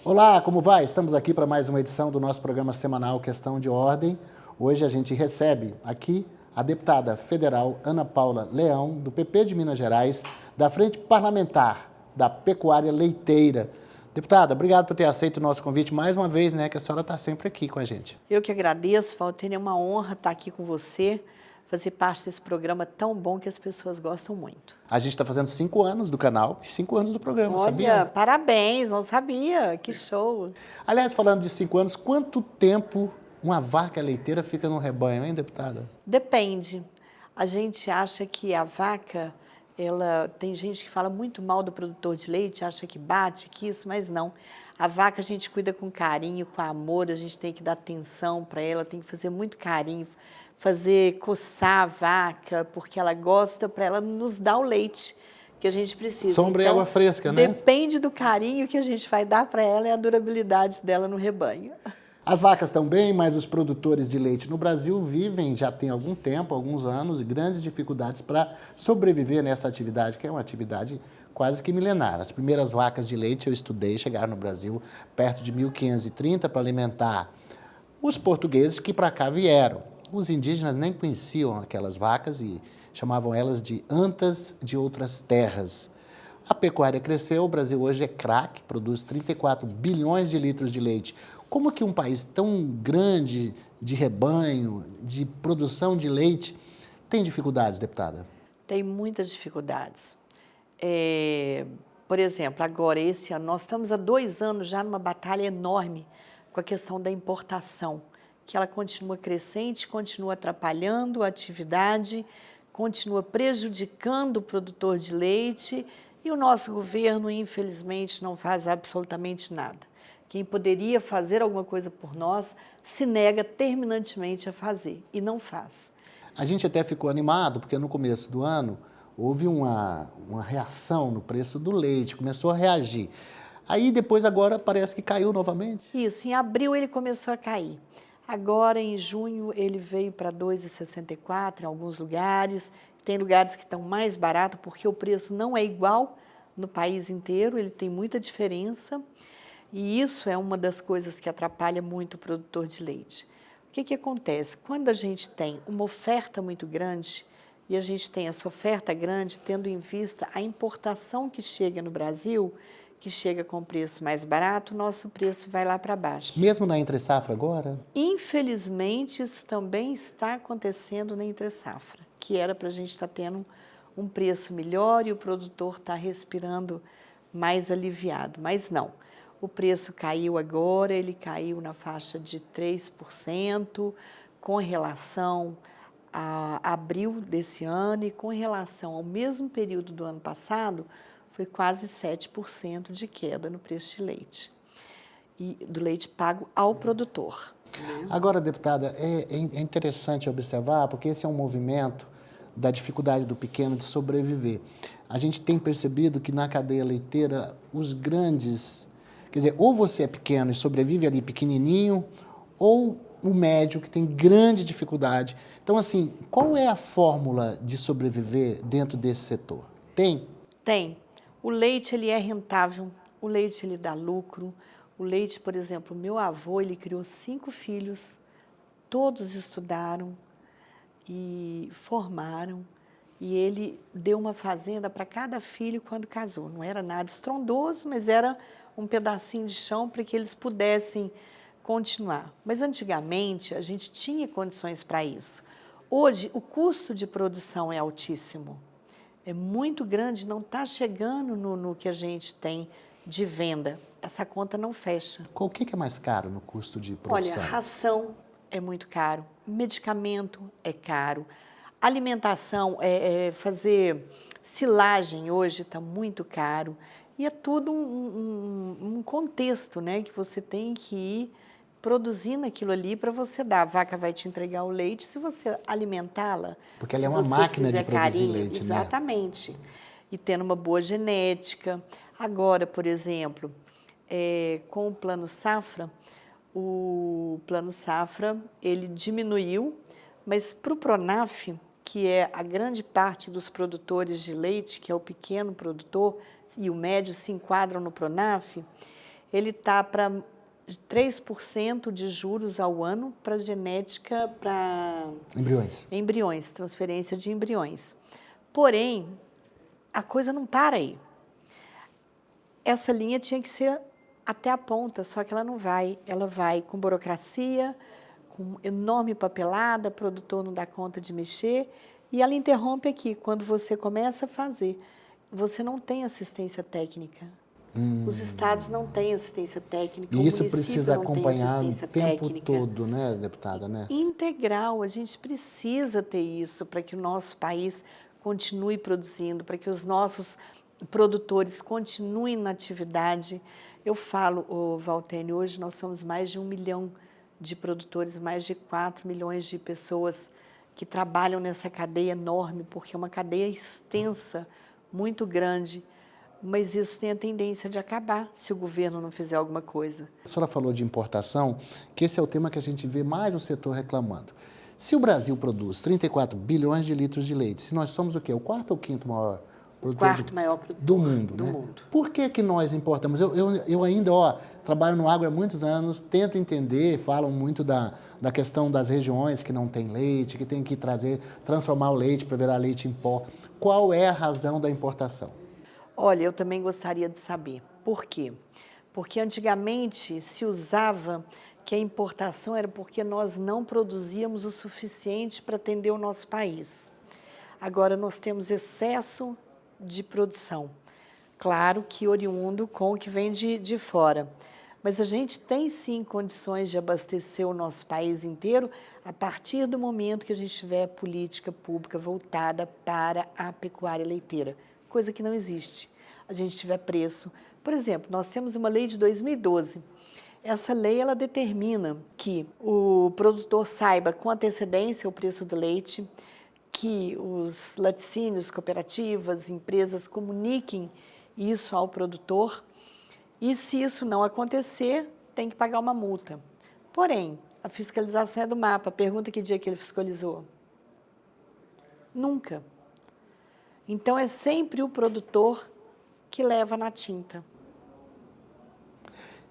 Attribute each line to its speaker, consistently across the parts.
Speaker 1: Olá, como vai? Estamos aqui para mais uma edição do nosso programa semanal Questão de Ordem. Hoje a gente recebe aqui a deputada federal Ana Paula Leão, do PP de Minas Gerais, da Frente Parlamentar da Pecuária Leiteira. Deputada, obrigado por ter aceito o nosso convite mais uma vez, né? Que a senhora está sempre aqui com a gente.
Speaker 2: Eu que agradeço, Valtênia, é uma honra estar aqui com você, fazer parte desse programa tão bom que as pessoas gostam muito.
Speaker 1: A gente está fazendo 5 anos do canal e 5 anos do programa,
Speaker 2: Olha,
Speaker 1: sabia?
Speaker 2: parabéns, não sabia, que show.
Speaker 1: Aliás, falando de 5 anos, quanto tempo uma vaca leiteira fica no rebanho, hein, deputada?
Speaker 2: Depende. A gente acha que a vaca, tem gente que fala muito mal do produtor de leite, acha que bate, que isso, mas não. A vaca a gente cuida com carinho, com amor, a gente tem que dar atenção para ela, tem que fazer muito carinho, coçar a vaca, porque ela gosta, para ela nos dar o leite que a gente precisa.
Speaker 1: Sombra e água fresca, né?
Speaker 2: Depende do carinho que a gente vai dar para ela e a durabilidade dela no rebanho.
Speaker 1: As vacas estão bem, mas os produtores de leite no Brasil vivem, já tem algum tempo, alguns anos, grandes dificuldades para sobreviver nessa atividade, que é uma atividade quase que milenar. As primeiras vacas de leite eu estudei, chegaram no Brasil perto de 1530 para alimentar os portugueses que para cá vieram. Os indígenas nem conheciam aquelas vacas e chamavam elas de antas de outras terras. A pecuária cresceu, o Brasil hoje é craque, produz 34 bilhões de litros de leite. Como que um país tão grande de rebanho, de produção de leite, tem dificuldades, deputada?
Speaker 2: Tem muitas dificuldades. Por exemplo, agora, esse ano, nós estamos há 2 anos já numa batalha enorme com a questão da importação, que ela continua crescente, continua atrapalhando a atividade, continua prejudicando o produtor de leite e o nosso governo, infelizmente, não faz absolutamente nada. Quem poderia fazer alguma coisa por nós se nega terminantemente a fazer e não faz.
Speaker 1: A gente até ficou animado, porque no começo do ano houve uma reação no preço do leite, começou a reagir. Aí depois agora parece que caiu novamente.
Speaker 2: Isso, em abril ele começou a cair. Agora, em junho, ele veio para 2,64 em alguns lugares. Tem lugares que estão mais baratos, porque o preço não é igual no país inteiro, ele tem muita diferença. E isso é uma das coisas que atrapalha muito o produtor de leite. O que acontece? Quando a gente tem uma oferta muito grande, e a gente tem essa oferta grande, tendo em vista a importação que chega no Brasil, que chega com preço mais barato, o nosso preço vai lá para baixo.
Speaker 1: Mesmo na entre-safra agora?
Speaker 2: Infelizmente, isso também está acontecendo na entre-safra, que era para a gente estar tendo um preço melhor e o produtor está respirando mais aliviado, mas não. O preço caiu agora, ele caiu na faixa de 3% com relação a abril desse ano e com relação ao mesmo período do ano passado, foi quase 7% de queda no preço de leite, e do leite pago ao produtor.
Speaker 1: Agora, deputada, é interessante observar, porque esse é um movimento da dificuldade do pequeno de sobreviver. A gente tem percebido que na cadeia leiteira, os grandes... Quer dizer, ou você é pequeno e sobrevive ali pequenininho, ou o médio que tem grande dificuldade. Então, assim, qual é a fórmula de sobreviver dentro desse setor? Tem?
Speaker 2: Tem. O leite, ele é rentável, o leite, ele dá lucro. O leite, por exemplo, o meu avô, ele criou 5 filhos, todos estudaram e formaram, e ele deu uma fazenda para cada filho quando casou. Não era nada estrondoso, mas era um pedacinho de chão para que eles pudessem continuar. Mas antigamente a gente tinha condições para isso. Hoje o custo de produção é altíssimo, é muito grande, não está chegando no que a gente tem de venda. Essa conta não fecha.
Speaker 1: O que é mais caro no custo de produção?
Speaker 2: Olha, ração é muito caro, medicamento é caro, alimentação, fazer silagem hoje está muito caro. E é tudo um contexto, né, que você tem que ir produzindo aquilo ali para você dar. A vaca vai te entregar o leite se você alimentá-la.
Speaker 1: Porque ela é uma máquina de produzir
Speaker 2: carinho,
Speaker 1: leite, né?
Speaker 2: exatamente. E tendo uma boa genética. Agora, por exemplo, com o Plano Safra, ele diminuiu, mas para o Pronaf, que é a grande parte dos produtores de leite, que é o pequeno produtor, e o médio se enquadram no Pronaf, ele está para 3% de juros ao ano para genética, para embriões, transferência de embriões. Porém, a coisa não para aí. Essa linha tinha que ser até a ponta, só que ela não vai. Ela vai com burocracia, com enorme papelada, o produtor não dá conta de mexer, e ela interrompe aqui. Quando você começa a fazer, você não tem assistência técnica. Os estados não têm assistência técnica,
Speaker 1: e isso precisa
Speaker 2: não
Speaker 1: acompanhar o tempo
Speaker 2: técnica.
Speaker 1: todo, né, deputada? Né?
Speaker 2: Integral, a gente precisa ter isso para que o nosso país continue produzindo, para que os nossos produtores continuem na atividade. Eu falo, Valtênio, hoje nós somos mais de 1 milhão de produtores, mais de 4 milhões de pessoas que trabalham nessa cadeia enorme, porque é uma cadeia extensa, muito grande, mas isso tem a tendência de acabar se o governo não fizer alguma coisa.
Speaker 1: A senhora falou de importação, que esse é o tema que a gente vê mais o setor reclamando. Se o Brasil produz 34 bilhões de litros de leite, se nós somos o quê? O quarto ou quinto maior produtor do mundo,
Speaker 2: do
Speaker 1: né?
Speaker 2: mundo.
Speaker 1: Por que nós importamos? Eu ainda trabalho no agro há muitos anos, tento entender, falam muito da questão das regiões que não tem leite, que tem que transformar o leite para virar leite em pó. Qual é a razão da importação?
Speaker 2: Olha, eu também gostaria de saber. Por quê? Porque antigamente se usava que a importação era porque nós não produzíamos o suficiente para atender o nosso país. Agora nós temos excesso de produção. Claro que oriundo com o que vem de fora. Mas a gente tem sim condições de abastecer o nosso país inteiro a partir do momento que a gente tiver política pública voltada para a pecuária leiteira, coisa que não existe. A gente tiver preço. Por exemplo, nós temos uma lei de 2012. Essa lei ela determina que o produtor saiba com antecedência o preço do leite, que os laticínios, cooperativas, empresas comuniquem isso ao produtor e, se isso não acontecer, tem que pagar uma multa. Porém, a fiscalização é do MAPA. Pergunta que dia que ele fiscalizou. Nunca. Então, é sempre o produtor que leva na tinta.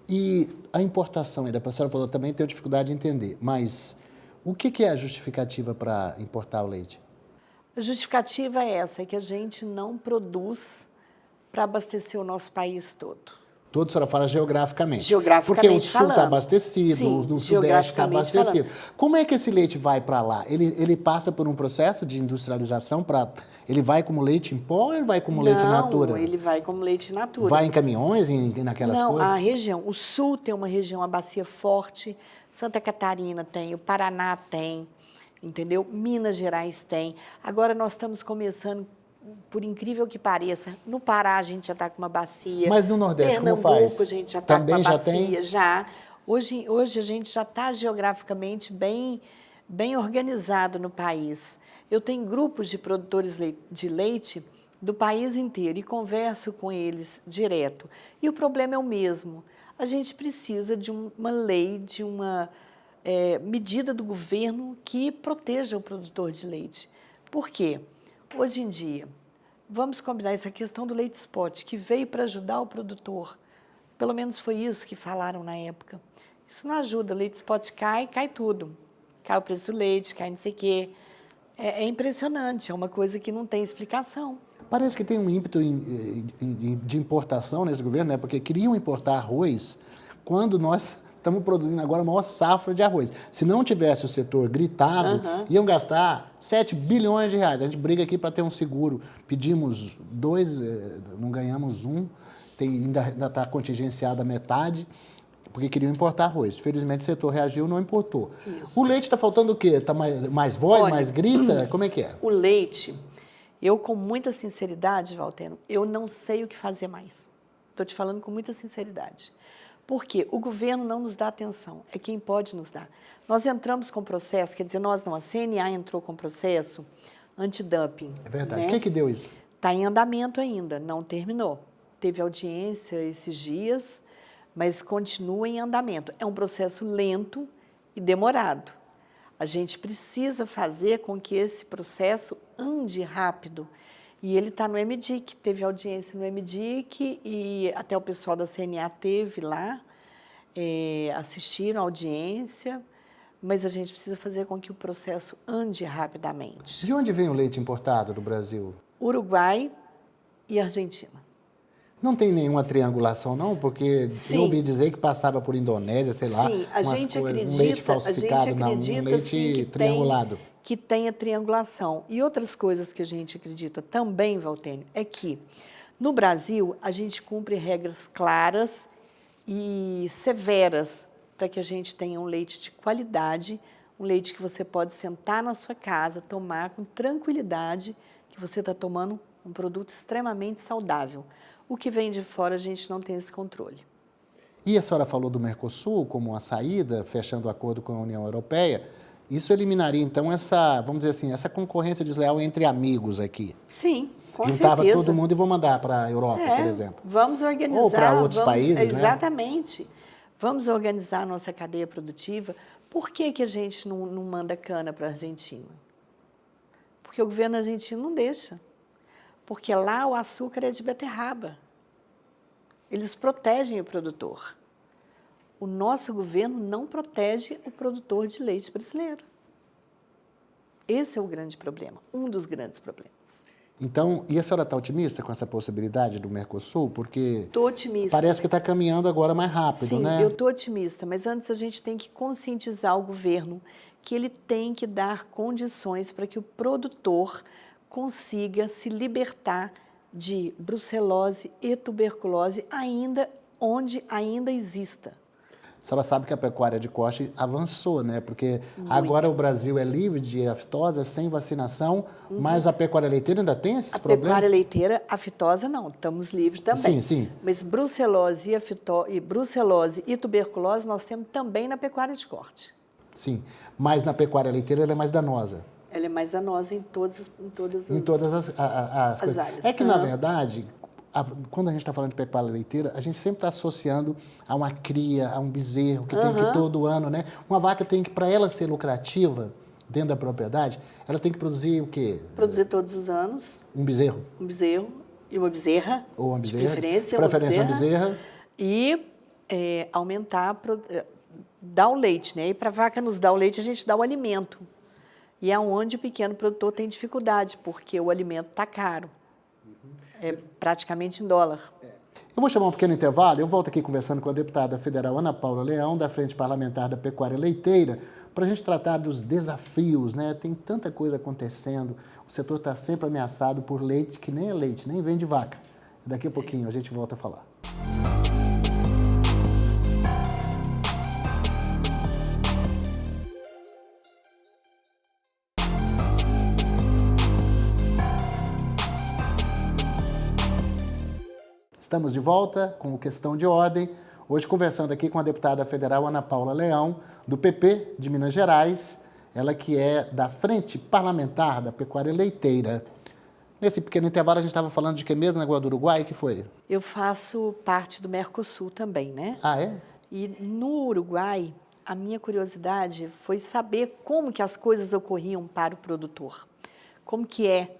Speaker 1: E a importação, ainda a senhora falou, também tenho dificuldade de entender, mas o que é a justificativa para importar o leite?
Speaker 2: A justificativa é essa, é que a gente não produz para abastecer o nosso país todo.
Speaker 1: Todo, a senhora fala geograficamente.
Speaker 2: Geograficamente
Speaker 1: porque o sul está abastecido,
Speaker 2: sim,
Speaker 1: no sudeste está abastecido.
Speaker 2: Falando.
Speaker 1: Como é que esse leite vai para lá? Ele passa por um processo de industrialização? Ele vai como leite em pó ou ele vai como leite in natura?
Speaker 2: Não, ele vai como leite in natura.
Speaker 1: Vai em caminhões, naquelas coisas?
Speaker 2: Não, a região, o sul tem uma região, a bacia forte, Santa Catarina tem, o Paraná tem, entendeu? Minas Gerais tem. Agora nós estamos começando, por incrível que pareça, no Pará a gente já está com uma bacia.
Speaker 1: Mas no Nordeste
Speaker 2: Pernambuco,
Speaker 1: como faz?
Speaker 2: A gente já está com uma
Speaker 1: Também já
Speaker 2: bacia.
Speaker 1: tem?
Speaker 2: Já. Hoje a gente já está geograficamente bem organizado no país. Eu tenho grupos de produtores de leite do país inteiro e converso com eles direto. E o problema é o mesmo. A gente precisa de uma lei, de uma medida do governo que proteja o produtor de leite. Por quê? Hoje em dia, vamos combinar essa questão do leite spot, que veio para ajudar o produtor. Pelo menos foi isso que falaram na época. Isso não ajuda, o leite spot cai tudo. Cai o preço do leite, cai não sei o quê. É impressionante, é uma coisa que não tem explicação.
Speaker 1: Parece que tem um ímpeto de importação nesse governo, né? Porque queriam importar arroz quando nós estamos produzindo agora a maior safra de arroz. Se não tivesse o setor gritado, iam gastar 7 bilhões de reais. A gente briga aqui para ter um seguro. Pedimos 2, não ganhamos 1, ainda está contingenciada a metade, porque queriam importar arroz. Felizmente o setor reagiu e não importou. Isso. O leite está faltando o quê? Está mais voz, mais grita? Como é que é?
Speaker 2: O leite, eu com muita sinceridade, Valtênio, eu não sei o que fazer mais. Estou te falando com muita sinceridade. Porque o governo não nos dá atenção, é quem pode nos dar. Nós entramos com processo, quer dizer, nós não, a CNA entrou com processo antidumping.
Speaker 1: É verdade.
Speaker 2: Né?
Speaker 1: O que deu isso?
Speaker 2: Está em andamento ainda, não terminou. Teve audiência esses dias, mas continua em andamento. É um processo lento e demorado. A gente precisa fazer com que esse processo ande rápido. E ele está no MDIC, teve audiência no MDIC e até o pessoal da CNA teve lá, assistiram a audiência, mas a gente precisa fazer com que o processo ande rapidamente.
Speaker 1: De onde vem o leite importado do Brasil?
Speaker 2: Uruguai e Argentina.
Speaker 1: Não tem nenhuma triangulação, não? Porque
Speaker 2: Sim.
Speaker 1: eu ouvi dizer que passava por Indonésia, sei lá,
Speaker 2: Sim, a gente acredita,
Speaker 1: um leite falsificado, um leite
Speaker 2: sim,
Speaker 1: triangulado.
Speaker 2: Que tenha triangulação. E outras coisas que a gente acredita também, Valtênio, é que no Brasil a gente cumpre regras claras e severas para que a gente tenha um leite de qualidade, um leite que você pode sentar na sua casa, tomar com tranquilidade, que você está tomando um produto extremamente saudável. O que vem de fora a gente não tem esse controle.
Speaker 1: E a senhora falou do Mercosul como uma saída, fechando o acordo com a União Europeia. Isso eliminaria, então, essa, vamos dizer assim, essa concorrência desleal entre amigos aqui?
Speaker 2: Sim, com
Speaker 1: Juntava
Speaker 2: certeza.
Speaker 1: todo mundo e vou mandar para a Europa, por exemplo.
Speaker 2: Vamos organizar.
Speaker 1: Ou para outros países, né?
Speaker 2: Exatamente. Vamos organizar a nossa cadeia produtiva. Por que que a gente não manda cana para a Argentina? Porque o governo argentino não deixa. Porque lá o açúcar é de beterraba. Eles protegem o produtor. O nosso governo não protege o produtor de leite brasileiro. Esse é o grande problema, um dos grandes problemas.
Speaker 1: Então, e a senhora está otimista com essa possibilidade do Mercosul? Porque
Speaker 2: Estou otimista.
Speaker 1: parece que está caminhando agora mais rápido,
Speaker 2: Sim,
Speaker 1: né?
Speaker 2: eu estou otimista, mas antes a gente tem que conscientizar o governo que ele tem que dar condições para que o produtor consiga se libertar de brucelose e tuberculose onde ainda exista.
Speaker 1: A senhora sabe que a pecuária de corte avançou, né? Porque agora o Brasil é livre de aftosa, sem vacinação, mas a pecuária leiteira ainda tem esses problemas?
Speaker 2: A pecuária leiteira, a aftosa não, estamos livres também.
Speaker 1: Sim, sim.
Speaker 2: Mas brucelose e tuberculose nós temos também na pecuária de corte.
Speaker 1: Sim, mas na pecuária leiteira ela é mais danosa.
Speaker 2: Ela é mais danosa em todas as
Speaker 1: coisas.
Speaker 2: áreas.
Speaker 1: É que, na verdade, quando a gente está falando de pecuária leiteira, a gente sempre está associando a uma cria, a um bezerro, que tem que todo ano, né? Uma vaca tem que, para ela ser lucrativa dentro da propriedade, ela tem que produzir o quê?
Speaker 2: Produzir todos os anos.
Speaker 1: Um bezerro.
Speaker 2: Um bezerro e uma bezerra.
Speaker 1: Ou uma bezerra.
Speaker 2: De preferência,
Speaker 1: uma bezerra.
Speaker 2: E aumentar, dar o leite, né? E para a vaca nos dar o leite, a gente dá o alimento. E é onde o pequeno produtor tem dificuldade, porque o alimento está caro. É praticamente em dólar.
Speaker 1: Eu vou chamar um pequeno intervalo, eu volto aqui conversando com a deputada federal Ana Paula Leão, da Frente Parlamentar da Pecuária Leiteira, para a gente tratar dos desafios, né? Tem tanta coisa acontecendo, o setor está sempre ameaçado por leite que nem é leite, nem vem de vaca. Daqui a pouquinho a gente volta a falar. Estamos de volta com o Questão de Ordem, hoje conversando aqui com a deputada federal Ana Paula Leão, do PP de Minas Gerais, ela que é da Frente Parlamentar da Pecuária Leiteira. Nesse pequeno intervalo a gente estava falando de que mesmo na Guarda do Uruguai, que foi?
Speaker 2: Eu faço parte do Mercosul também, né?
Speaker 1: Ah, é?
Speaker 2: E no Uruguai, a minha curiosidade foi saber como que as coisas ocorriam para o produtor, como que é.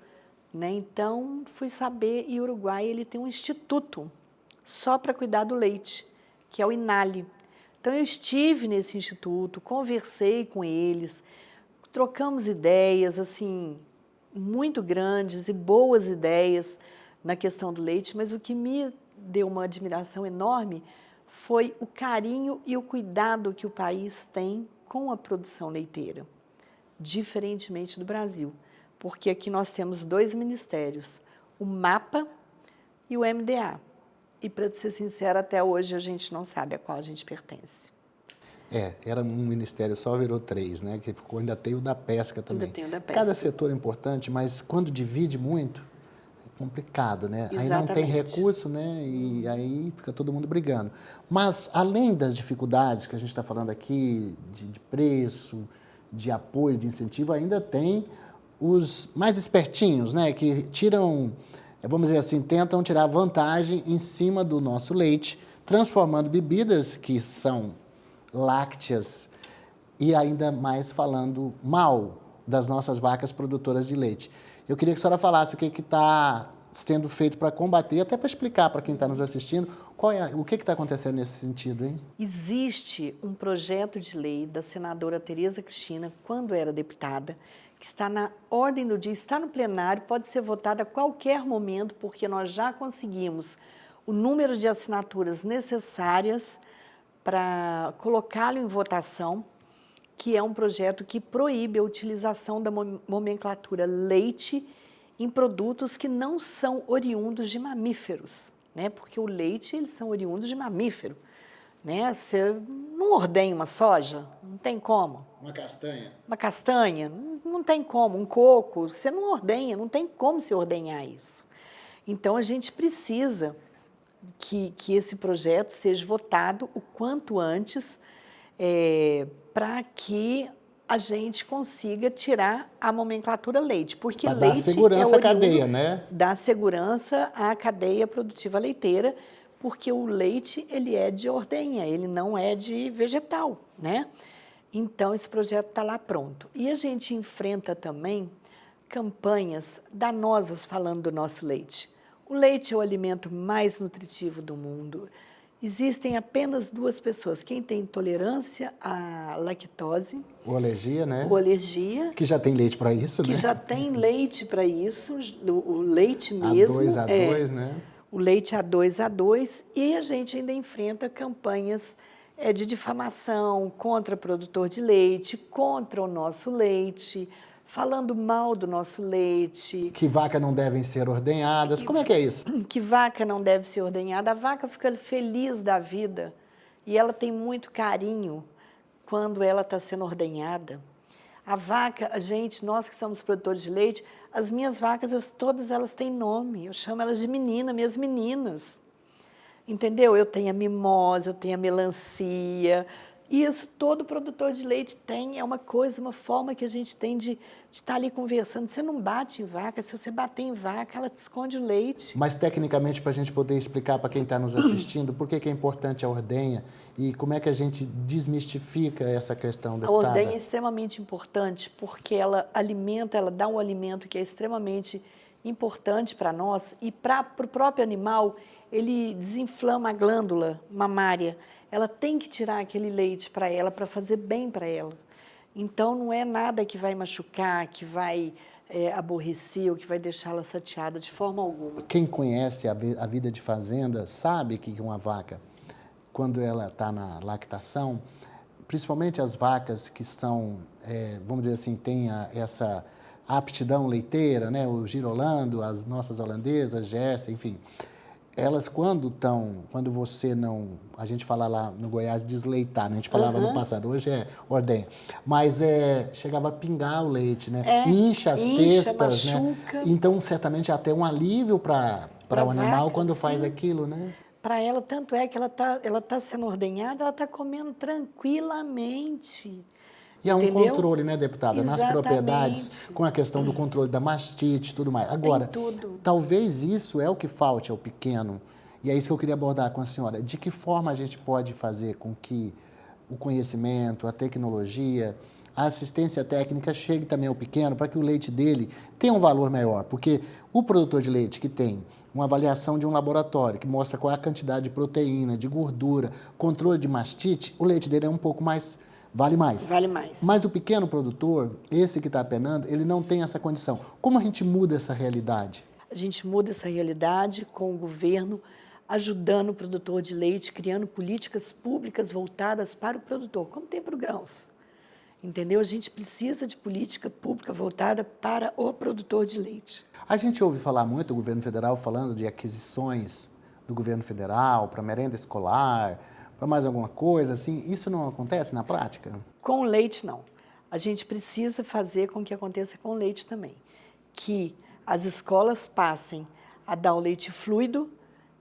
Speaker 2: Né? Então, fui saber, e o Uruguai ele tem um instituto só para cuidar do leite, que é o INALI. Então, eu estive nesse instituto, conversei com eles, trocamos ideias, assim, muito grandes e boas ideias na questão do leite, mas o que me deu uma admiração enorme foi o carinho e o cuidado que o país tem com a produção leiteira, diferentemente do Brasil. Porque aqui nós temos 2 ministérios, o MAPA e o MDA. E, para ser sincera, até hoje a gente não sabe a qual a gente pertence.
Speaker 1: Era um ministério só, virou 3, né? Que ficou, ainda tem o da pesca também.
Speaker 2: Ainda tem o da pesca.
Speaker 1: Cada setor é importante, mas quando divide muito, é complicado, né?
Speaker 2: Exatamente.
Speaker 1: Aí não tem recurso, né? E aí fica todo mundo brigando. Mas, além das dificuldades que a gente está falando aqui, de preço, de apoio, de incentivo, ainda tem os mais espertinhos, né, que tiram, vamos dizer assim, tentam tirar vantagem em cima do nosso leite, transformando bebidas que são lácteas e ainda mais falando mal das nossas vacas produtoras de leite. Eu queria que a senhora falasse o que está sendo feito para combater, até para explicar para quem está nos assistindo o que está acontecendo nesse sentido, hein?
Speaker 2: Existe um projeto de lei da senadora Tereza Cristina, quando era deputada, que está na ordem do dia, está no plenário, pode ser votado a qualquer momento, porque nós já conseguimos o número de assinaturas necessárias para colocá-lo em votação, que é um projeto que proíbe a utilização da nomenclatura leite em produtos que não são oriundos de mamíferos, né? Porque o leite, eles são oriundos de mamífero, né? Você não ordenha uma soja, não tem como.
Speaker 1: Uma castanha.
Speaker 2: Uma castanha, não tem como. Um coco, você não ordenha, não tem como se ordenhar isso. Então, a gente precisa que esse projeto seja votado o quanto antes, para que a gente consiga tirar a nomenclatura leite, porque
Speaker 1: pra
Speaker 2: leite
Speaker 1: dar segurança à cadeia, né?
Speaker 2: Dá segurança à cadeia produtiva leiteira, porque o leite ele é de ordenha, ele não é de vegetal, né? Então, esse projeto está lá pronto. E a gente enfrenta também campanhas danosas falando do nosso leite. O leite é o alimento mais nutritivo do mundo. Existem apenas 2 pessoas, quem tem intolerância à lactose,
Speaker 1: Ou alergia, né?
Speaker 2: ou alergia,
Speaker 1: Que já tem leite para isso,
Speaker 2: que
Speaker 1: né?
Speaker 2: já tem leite para isso, o leite mesmo.
Speaker 1: A2, né?
Speaker 2: O leite A2, e a gente ainda enfrenta campanhas de difamação contra produtor de leite, contra o nosso leite, falando mal do nosso leite.
Speaker 1: Que vacas não devem ser ordenhadas. Como é que é isso?
Speaker 2: Que vaca não deve ser ordenhada. A vaca fica feliz da vida e ela tem muito carinho quando ela está sendo ordenhada. A vaca, nós que somos produtores de leite, as minhas vacas, todas elas têm nome. Eu chamo elas de menina, minhas meninas. Entendeu? Eu tenho a mimosa, eu tenho a melancia. Isso todo produtor de leite tem, é uma coisa, uma forma que a gente tem de estar ali conversando. Você não bate em vaca, se você bater em vaca, ela te esconde o leite.
Speaker 1: Mas, tecnicamente, para a gente poder explicar para quem está nos assistindo por que é importante a ordenha e como é que a gente desmistifica essa questão, deputada?
Speaker 2: A ordenha é extremamente importante porque ela alimenta, ela dá um alimento que é extremamente importante para nós e para o próprio animal, ele desinflama a glândula mamária. Ela tem que tirar aquele leite para ela, para fazer bem para ela. Então, não é nada que vai machucar, que vai aborrecer ou que vai deixá-la chateada de forma alguma.
Speaker 1: Quem conhece a vida de fazenda sabe que uma vaca, quando ela está na lactação, principalmente as vacas que são, vamos dizer assim, têm essa aptidão leiteira, né? O girolando, as nossas holandesas, Jersey, enfim... Elas, quando você não... A gente fala lá no Goiás desleitar, né? A gente falava no passado, hoje é ordenha. Mas chegava a pingar o leite, né? Incha as tetas,
Speaker 2: machuca.
Speaker 1: Né? Então, certamente, é até um alívio para o animal
Speaker 2: vaca,
Speaker 1: quando
Speaker 2: sim.
Speaker 1: faz aquilo, né?
Speaker 2: Para ela, tanto é que ela tá sendo ordenhada, ela está comendo tranquilamente.
Speaker 1: E há um
Speaker 2: Entendeu?
Speaker 1: controle, né, deputada?
Speaker 2: Exatamente.
Speaker 1: Nas propriedades, com a questão do controle da mastite e tudo mais. Agora,
Speaker 2: tudo.
Speaker 1: talvez isso é o que falte ao pequeno, e é isso que eu queria abordar com a senhora. De que forma a gente pode fazer com que o conhecimento, a tecnologia, a assistência técnica chegue também ao pequeno para que o leite dele tenha um valor maior? Porque o produtor de leite que tem uma avaliação de um laboratório que mostra qual é a quantidade de proteína, de gordura, controle de mastite, o leite dele é um pouco mais... Vale mais.
Speaker 2: Vale mais.
Speaker 1: Mas o pequeno produtor, esse que está penando, ele não tem essa condição. Como a gente muda essa realidade?
Speaker 2: A gente muda essa realidade com o governo ajudando o produtor de leite, criando políticas públicas voltadas para o produtor, como tem para o grãos. Entendeu? A gente precisa de política pública voltada para o produtor de leite.
Speaker 1: A gente ouve falar muito, o governo federal falando de aquisições do governo federal para merenda escolar, para mais alguma coisa, assim, isso não acontece na prática?
Speaker 2: Com o leite, não. A gente precisa fazer com que aconteça com o leite também. Que as escolas passem a dar o leite fluido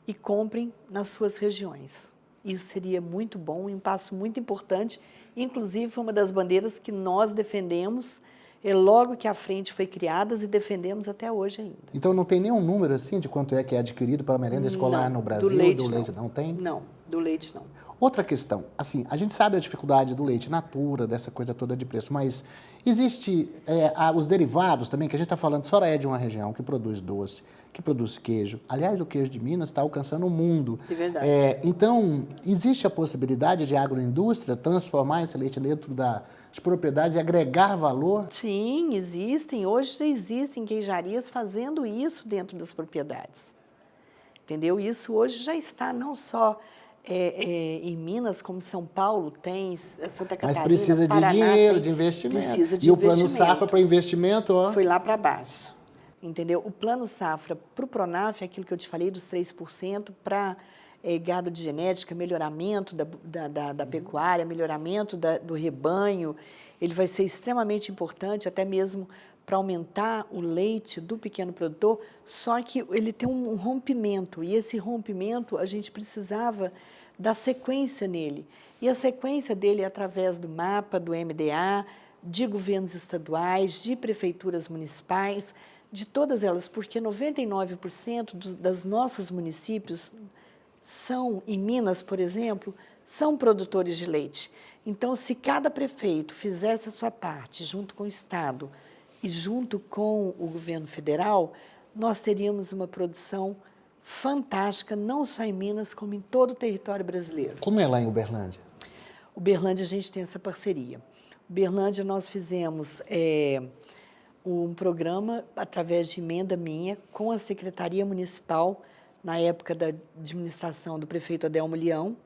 Speaker 2: e comprem nas suas regiões. Isso seria muito bom, um passo muito importante. Inclusive, foi uma das bandeiras que nós defendemos logo que a frente foi criada e defendemos até hoje ainda.
Speaker 1: Então, não tem nenhum número, assim, de quanto é que é adquirido para merenda escolar no Brasil?
Speaker 2: Do leite
Speaker 1: não tem?
Speaker 2: Não, do leite não.
Speaker 1: Outra questão, assim, a gente sabe a dificuldade do leite natura, dessa coisa toda de preço, mas existe os derivados também, que a gente está falando, a senhora é de uma região que produz doce, que produz queijo. Aliás, o queijo de Minas está alcançando o mundo.
Speaker 2: É verdade.
Speaker 1: Então, existe a possibilidade de a agroindústria transformar esse leite dentro das propriedades e agregar valor?
Speaker 2: Sim, existem. Hoje já existem queijarias fazendo isso dentro das propriedades. Entendeu? Isso hoje já está não só em Minas, como São Paulo tem, Santa Catarina,
Speaker 1: Mas precisa
Speaker 2: Paraná,
Speaker 1: de dinheiro,
Speaker 2: tem,
Speaker 1: de investimento.
Speaker 2: Precisa de
Speaker 1: e
Speaker 2: investimento.
Speaker 1: O Plano Safra para investimento, ó.
Speaker 2: Foi lá para baixo. Entendeu? O Plano Safra para o Pronaf é aquilo que eu te falei, dos 3%, para gado de genética, melhoramento da pecuária, melhoramento do rebanho. Ele vai ser extremamente importante, até mesmo para aumentar o leite do pequeno produtor, só que ele tem um rompimento, e esse rompimento a gente precisava da sequência nele. E a sequência dele é através do mapa, do MDA, de governos estaduais, de prefeituras municipais, de todas elas, porque 99% dos nossos municípios são, em Minas, por exemplo, são produtores de leite. Então, se cada prefeito fizesse a sua parte, junto com o Estado e junto com o governo federal, nós teríamos uma produção fantástica, não só em Minas, como em todo o território brasileiro.
Speaker 1: Como é lá em Uberlândia?
Speaker 2: Uberlândia, a gente tem essa parceria. Uberlândia, nós fizemos um programa, através de emenda minha, com a Secretaria Municipal, na época da administração do prefeito Adelmo Leão,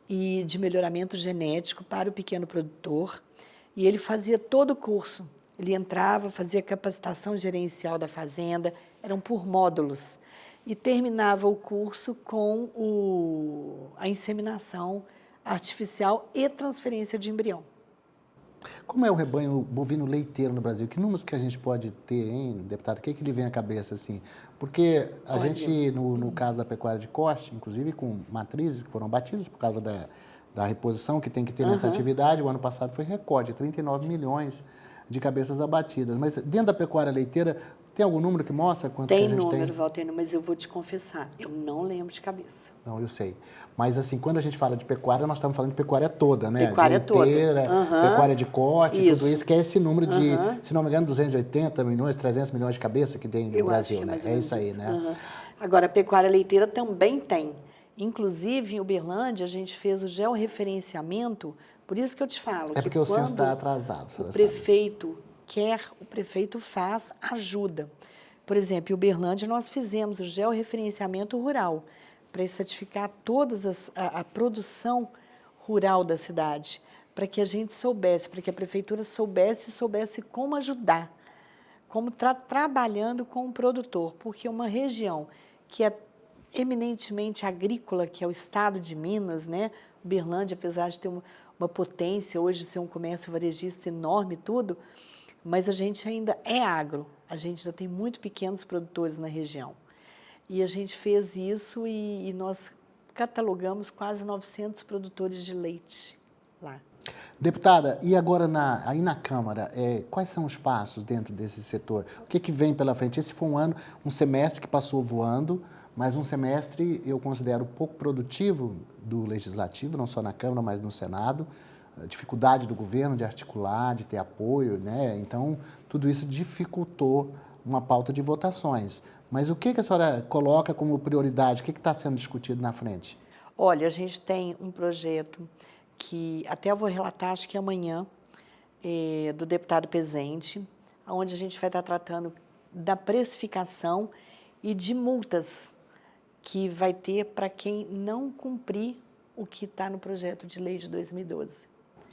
Speaker 2: e de melhoramento genético para o pequeno produtor. E ele fazia todo o curso. Ele entrava, fazia capacitação gerencial da fazenda, eram por módulos. E terminava o curso com a inseminação artificial e transferência de embrião.
Speaker 1: Como é o rebanho bovino leiteiro no Brasil? Que números que a gente pode ter, hein, deputado? O que lhe vem à cabeça, assim? Porque a gente, no caso da pecuária de corte, inclusive com matrizes que foram abatidas por causa da reposição que tem que ter nessa atividade, o ano passado foi recorde, 39 milhões de cabeças abatidas. Mas dentro da pecuária leiteira, tem algum número que mostra quanto que a gente tem?
Speaker 2: Tem número, Valtênio, mas eu vou te confessar, eu não lembro de cabeça.
Speaker 1: Não, eu sei. Mas, assim, quando a gente fala de pecuária, nós estamos falando de pecuária toda, né?
Speaker 2: Pecuária
Speaker 1: leiteira,
Speaker 2: toda.
Speaker 1: pecuária de corte,
Speaker 2: Isso.
Speaker 1: tudo isso, que é esse número de, se não me engano, 280 milhões, 300 milhões de cabeça que tem no Brasil, né? É isso aí, né?
Speaker 2: Agora, a pecuária leiteira também tem. Inclusive, em Uberlândia, a gente fez o georreferenciamento, por isso que eu te falo.
Speaker 1: É porque o censo está atrasado.
Speaker 2: O prefeito quer, o prefeito faz, ajuda. Por exemplo, em Uberlândia, nós fizemos o georreferenciamento rural, para estratificar toda a produção rural da cidade, para que a gente soubesse, para que a prefeitura soubesse como ajudar, como trabalhando com o produtor, porque uma região que é eminentemente agrícola, que é o estado de Minas, né? Uberlândia, apesar de ter uma potência, hoje ser um comércio varejista enorme e tudo, mas a gente ainda é agro, a gente ainda tem muito pequenos produtores na região. E a gente fez isso e nós catalogamos quase 900 produtores de leite lá.
Speaker 1: Deputada, e agora aí na Câmara, quais são os passos dentro desse setor? O que vem pela frente? Esse foi um semestre que passou voando, mas um semestre eu considero pouco produtivo do Legislativo, não só na Câmara, mas no Senado. A dificuldade do governo de articular, de ter apoio, né? Então, tudo isso dificultou uma pauta de votações. Mas o que a senhora coloca como prioridade? O que está sendo discutido na frente?
Speaker 2: Olha, a gente tem um projeto que até eu vou relatar, acho que amanhã, do deputado Pezente, onde a gente vai estar tratando da precificação e de multas que vai ter para quem não cumprir o que está no projeto de lei de 2012.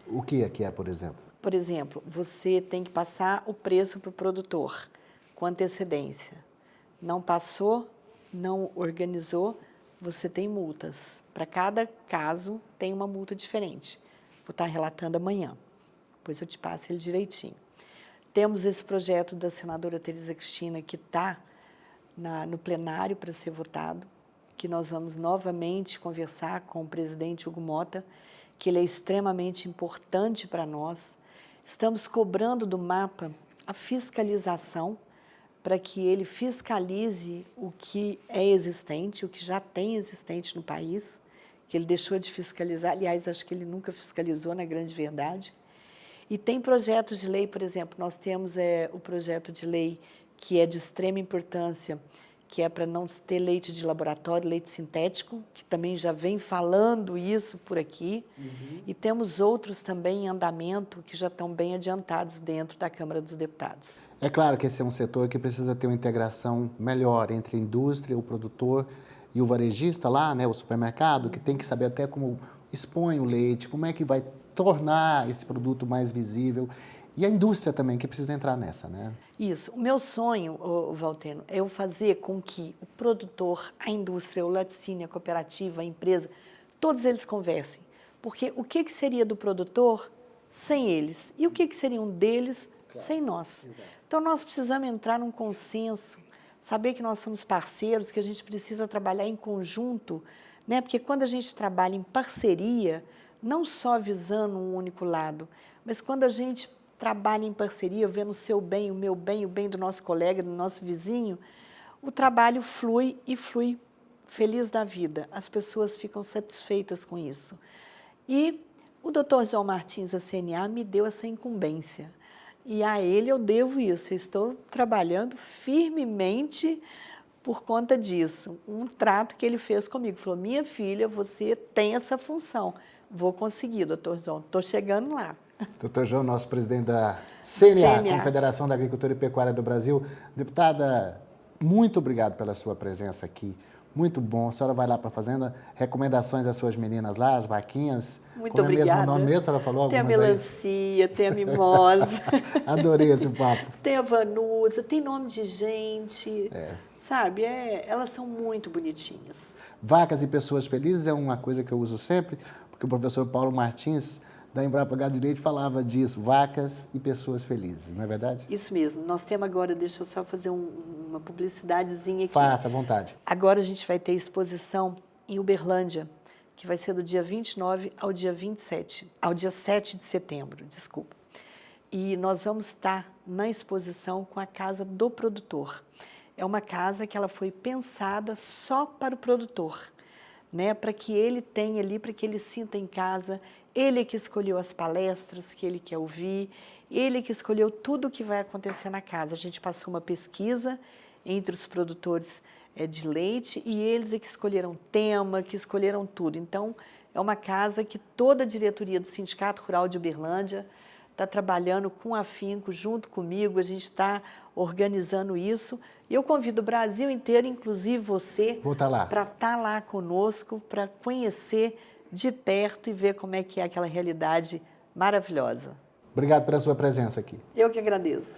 Speaker 1: O que é, por exemplo?
Speaker 2: Por exemplo, você tem que passar o preço para o produtor com antecedência. Não passou, não organizou, você tem multas. Para cada caso, tem uma multa diferente. Vou estar relatando amanhã, depois eu te passo ele direitinho. Temos esse projeto da senadora Tereza Cristina, que está no plenário para ser votado, que nós vamos novamente conversar com o presidente Hugo Mota, que ele é extremamente importante para nós. Estamos cobrando do MAPA a fiscalização, para que ele fiscalize o que é existente, o que já tem existente no país, que ele deixou de fiscalizar. Aliás, acho que ele nunca fiscalizou, na grande verdade. E tem projetos de lei, por exemplo, nós temos o projeto de lei que é de extrema importância, que é para não ter leite de laboratório, leite sintético, que também já vem falando isso por aqui. E temos outros também em andamento que já estão bem adiantados dentro da Câmara dos Deputados.
Speaker 1: É claro que esse é um setor que precisa ter uma integração melhor entre a indústria, o produtor e o varejista lá, né, o supermercado, que tem que saber até como expõe o leite, como é que vai tornar esse produto mais visível. E a indústria também, que precisa entrar nessa, né?
Speaker 2: Isso. O meu sonho, Valteno, é eu fazer com que o produtor, a indústria, o laticínio, a cooperativa, a empresa, todos eles conversem. Porque o que seria do produtor sem eles? E o que seria um deles sem nós? Exato. Então, nós precisamos entrar num consenso, saber que nós somos parceiros, que a gente precisa trabalhar em conjunto, né? Porque quando a gente trabalha em parceria, não só visando um único lado, mas quando a gente trabalha em parceria, vendo o seu bem, o meu bem, o bem do nosso colega, do nosso vizinho, o trabalho flui e flui feliz da vida. As pessoas ficam satisfeitas com isso. E o Dr. João Martins, da CNA, me deu essa incumbência. E a ele eu devo isso. Eu estou trabalhando firmemente por conta disso. Um trato que ele fez comigo. Falou, minha filha, você tem essa função. Vou conseguir, doutor João. Estou chegando lá.
Speaker 1: Doutor João, nosso presidente da CNA, Confederação da Agricultura e Pecuária do Brasil. Deputada, muito obrigado pela sua presença aqui. Muito bom. A senhora vai lá para a fazenda. Recomendações às suas meninas lá, as vaquinhas.
Speaker 2: Muito obrigada.
Speaker 1: Como é mesmo o nome mesmo? A senhora falou algumas
Speaker 2: aí? Tem a melancia, tem a mimosa.
Speaker 1: Adorei esse papo.
Speaker 2: Tem a vanusa, tem nome de gente. Sabe, elas são muito bonitinhas.
Speaker 1: Vacas e pessoas felizes é uma coisa que eu uso sempre, porque o professor Paulo Martins, da Embrapa Gado de Leite, falava disso, vacas e pessoas felizes, não é verdade?
Speaker 2: Isso mesmo. Nós temos agora, deixa eu só fazer uma publicidadezinha aqui.
Speaker 1: Faça, à vontade.
Speaker 2: Agora a gente vai ter exposição em Uberlândia, que vai ser do dia 29 ao dia 7 de setembro, desculpa. E nós vamos estar na exposição com a Casa do Produtor. É uma casa que ela foi pensada só para o produtor, né? Para que ele tenha ali, para que ele sinta em casa. Ele que escolheu as palestras que ele quer ouvir, ele que escolheu tudo o que vai acontecer na casa. A gente passou uma pesquisa entre os produtores de leite e eles é que escolheram tema, que escolheram tudo. Então, é uma casa que toda a diretoria do Sindicato Rural de Uberlândia está trabalhando com afinco, junto comigo, a gente está organizando isso. E eu convido o Brasil inteiro, inclusive você, para estar lá conosco, para conhecer de perto e ver como é que é aquela realidade maravilhosa.
Speaker 1: Obrigado pela sua presença aqui.
Speaker 2: Eu que agradeço.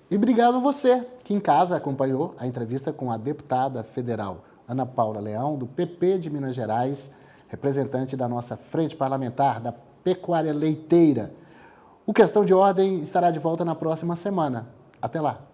Speaker 1: E obrigado a você que em casa acompanhou a entrevista com a deputada federal Ana Paula Leão, do PP de Minas Gerais, representante da nossa frente parlamentar da pecuária leiteira. O Questão de Ordem estará de volta na próxima semana. Até lá.